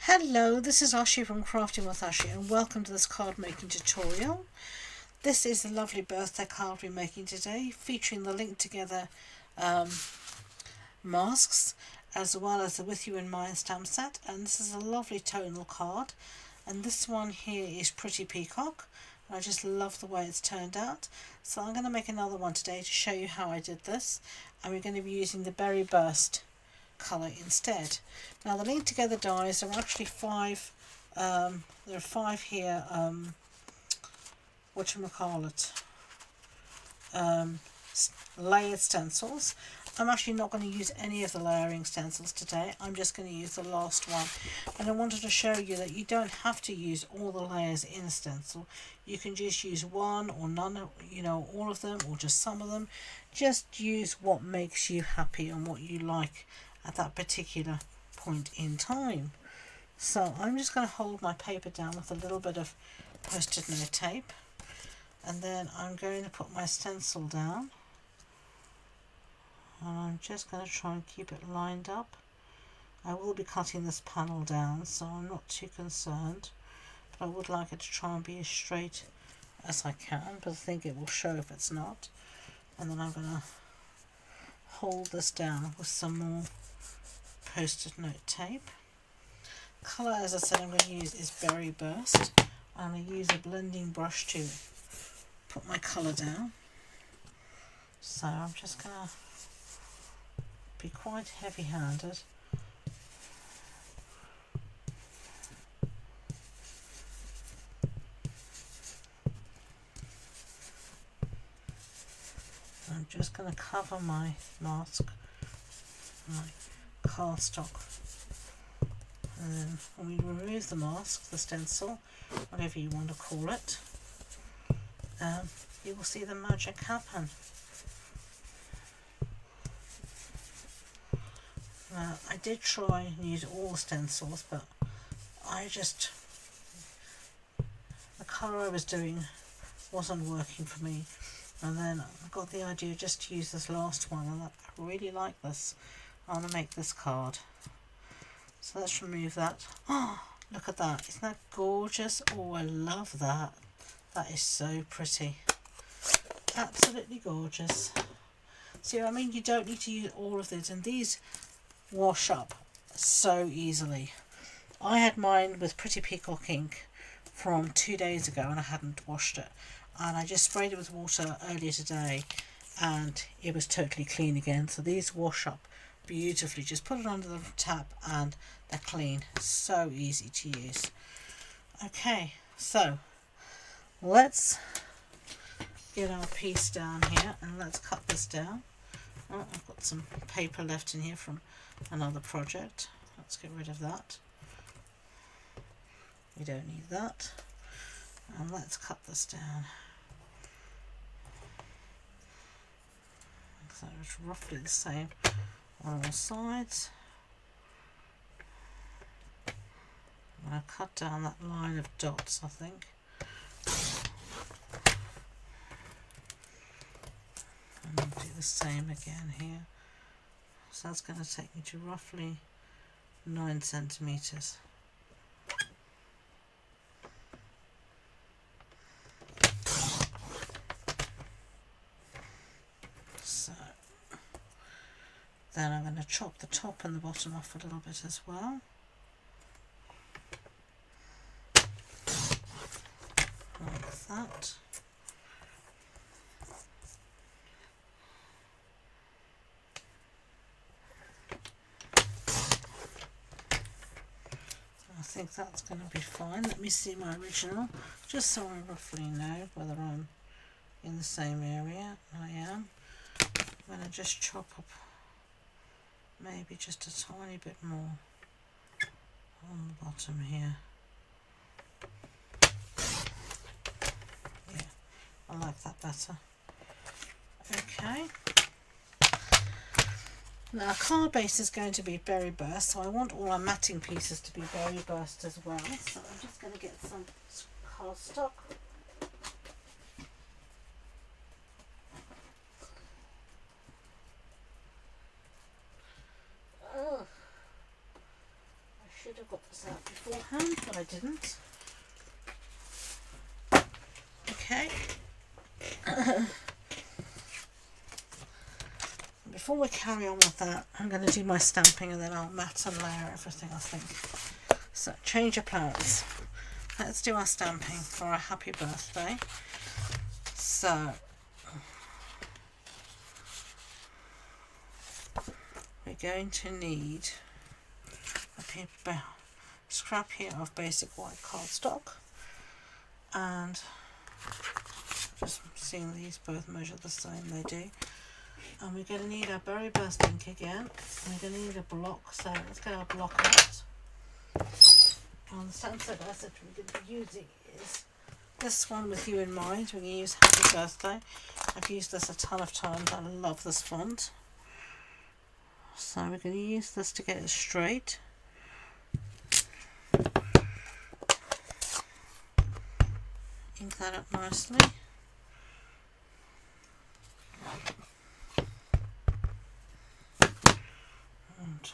Hello, this is Ashee from Crafting with Ashee and welcome to this card making tutorial. This is the lovely birthday card we're making today, featuring the linked together masks as well as the With You in Mind stamp set, and this is a lovely tonal card, and this one here is Pretty Peacock. I just love the way it's turned out, so I'm going to make another one today to show you how I did this, and we're going to be using the Berry Burst colour instead. Now the linked together dies, there are actually five, there are five here, whatchamacallit, layered stencils. I'm actually not going to use any of the layering stencils today, I'm just going to use the last one, and I wanted to show you that you don't have to use all the layers in a stencil. You can just use one or none, all of them or just some of them. Just use what makes you happy and what you like at that particular point in time. So I'm just going to hold my paper down with a little bit of post-it note tape, and then I'm going to put my stencil down, and I'm just going to try and keep it lined up. I will be cutting this panel down, so I'm not too concerned, but I would like it to try and be as straight as I can, but I think it will show if it's not. And then I'm going to hold this down with some more post-it note tape. Colour, as I said, I'm going to use is Berry Burst. I'm going to use a blending brush to put my colour down. So I'm just going to be quite heavy-handed. I'm just going to cover my mask, my cardstock, and then when we remove the mask, the stencil, whatever you want to call it, you will see the magic happen. Now, I did try and use all the stencils, but the colour I was doing wasn't working for me, and then I got the idea just to use this last one, and I really like this. I want to make this card. So let's remove that. Oh, look at that. Isn't that gorgeous? Oh, I love that. That is so pretty. Absolutely gorgeous. See, I mean, you don't need to use all of these, and these wash up so easily. I had mine with Pretty Peacock ink from 2 days ago and I hadn't washed it, and I just sprayed it with water earlier today and it was totally clean again. So these wash up beautifully. Just put it under the tap and they're clean. So easy to use. Okay, so let's get our piece down here and let's cut this down. Oh, I've got some paper left in here from another project. Let's get rid of that. We don't need that. And let's cut this down. So it's roughly the same on all sides. I'm going to cut down that line of dots, I think. And I'll do the same again here. So that's going to take me to roughly 9 centimetres. So then I'm going to chop the top and the bottom off a little bit as well. Like that. I think that's going to be fine. Let me see my original, just so I roughly know whether I'm in the same area. I am. I'm going to just chop up maybe just a tiny bit more on the bottom here. Yeah, I like that better. Okay. Now our card base is going to be Berry Burst, so I want all our matting pieces to be Berry Burst as well. So I'm just going to get some cardstock. Should have got this out beforehand, but I didn't. Okay. Before we carry on with that, I'm going to do my stamping and then I'll mat and layer everything, I think. So, change of plans. Let's do our stamping for a happy birthday. So, we're going to need a paper scrap here of basic white cardstock, and just seeing these both measure the same, they do. And we're going to need our Berry Burst ink again. We're going to need a block, so let's get our block out. And the stencil that we're going to be using is this one with you in mind. We're going to use Happy Birthday. I've used this a ton of times. I love this font. So we're going to use this to get it straight. Ink that up nicely. And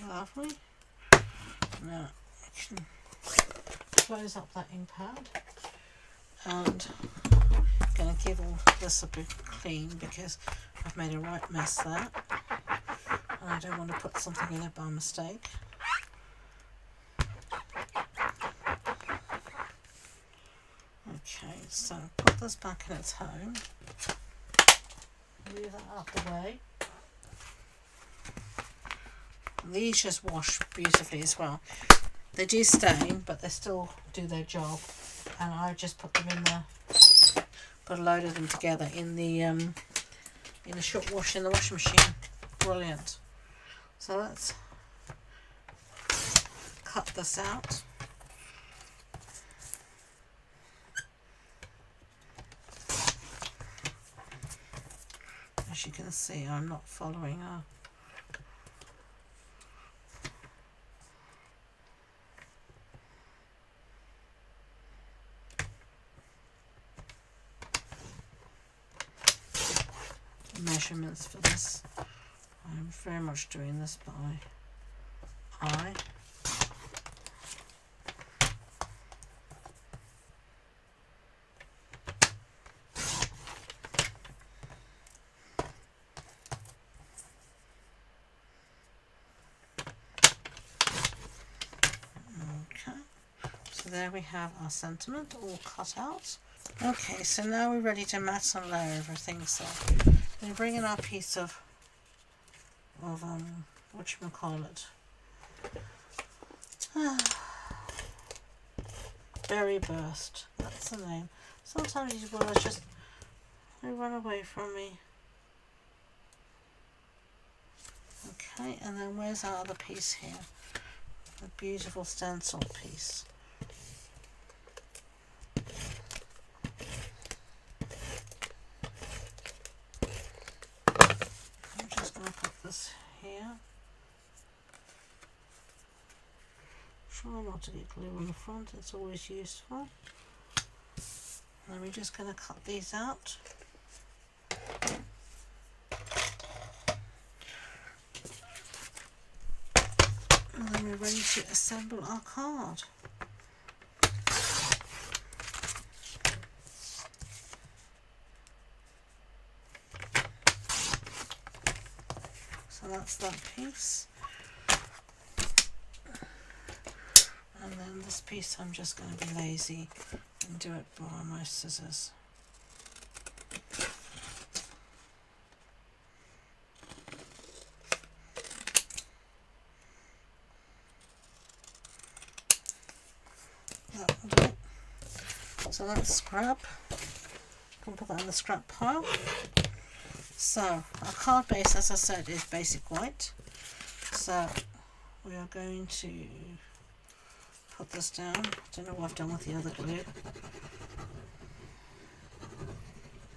lovely. Now I can close up that ink pad, and I'm going to give all this a bit clean because I've made a right mess there and I don't want to put something in it by mistake. Okay, so put this back in its home, move that out the way. These just wash beautifully as well. They do stain, but they still do their job, and I just put them in the, put a load of them together in a short wash in the washing machine. Brilliant. So let's cut this out. As you can see, I'm not following her. Measurements for this. I'm very much doing this by eye. Okay, so there we have our sentiment all cut out. Okay, so now we're ready to mat and layer everything. So we bring in our piece of whatchamacallit, Berry Burst, that's the name. Sometimes these words just, they run away from me. Okay, and then where's our other piece here? The beautiful stencil piece. I'm just going to put this here. Try not to get glue on the front, it's always useful. And then we're just going to cut these out. And then we're ready to assemble our card. So that's that piece. And then this piece I'm just going to be lazy and do it by my scissors. That will do it. So that's scrap. Can put that in the scrap pile. So our card base, as I said, is basic white. So we are going to put this down. I don't know what I've done with the other glue.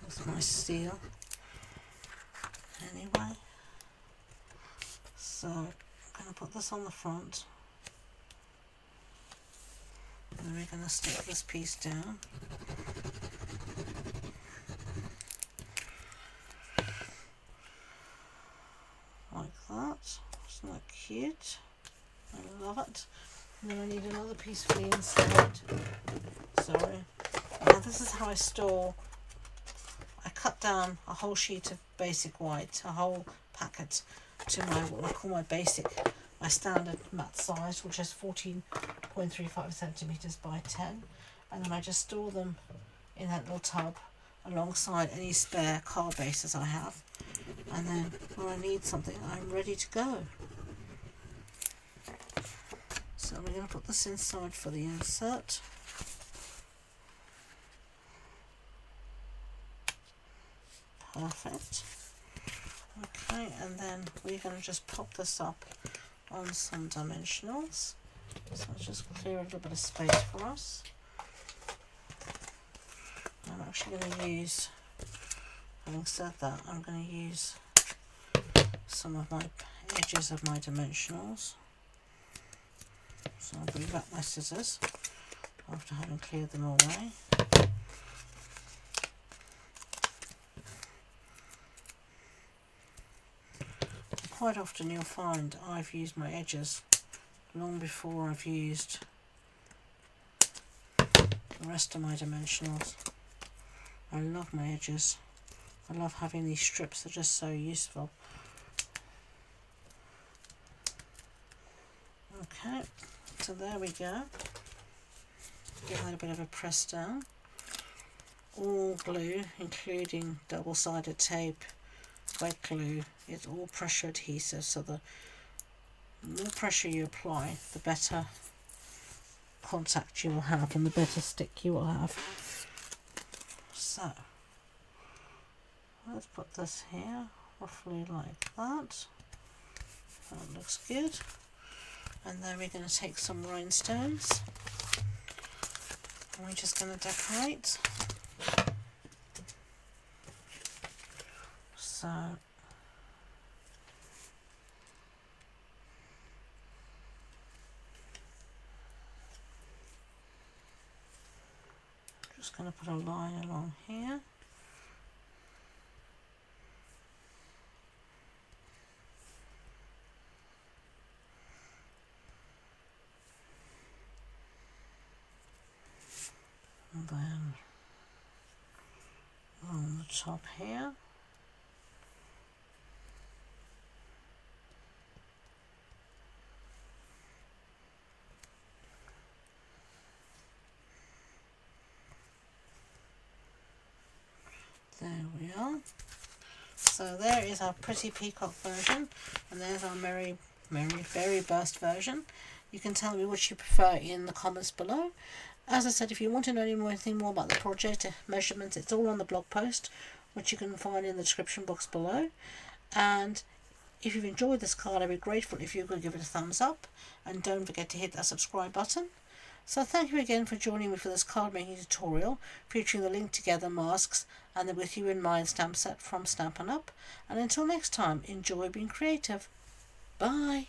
That's my seal. Anyway, so I'm going to put this on the front. And then we're going to stick this piece down. cute. I love it. And then I need another piece for the inside. Sorry. Now this is how I store. I cut down a whole sheet of basic white, a whole packet, to my what I call my standard mat size, which is 14.35 centimeters by 10, and then I just store them in that little tub alongside any spare card bases I have, and then when I need something I'm ready to go. So we're going to put this inside for the insert. Perfect. Okay, and then we're going to just pop this up on some dimensionals. So let's just clear a little bit of space for us. I'm actually going to use, having said that, I'm going to use some of my edges of my dimensionals. So I'll bring back my scissors after having cleared them away. Quite often you'll find I've used my edges long before I've used the rest of my dimensionals. I love my edges. I love having these strips, they're just so useful. Okay, so there we go. Give that a bit of a press down. All glue, including double-sided tape, wet glue, is all pressure adhesive, so the more pressure you apply, the better contact you will have and the better stick you will have. So let's put this here roughly like that. That looks good. And then we're going to take some rhinestones and we're just going to decorate. So just going to put a line along here. And then on the top here. There we are. So there is our pretty peacock version, and there's our merry berry burst version. You can tell me which you prefer in the comments below. As I said, if you want to know anything more about the project, measurements, it's all on the blog post, which you can find in the description box below. And if you've enjoyed this card, I'd be grateful if you could give it a thumbs up, and don't forget to hit that subscribe button. So thank you again for joining me for this card making tutorial featuring the linked together masks and the With You in Mind stamp set from Stampin' Up. And until next time, enjoy being creative. Bye!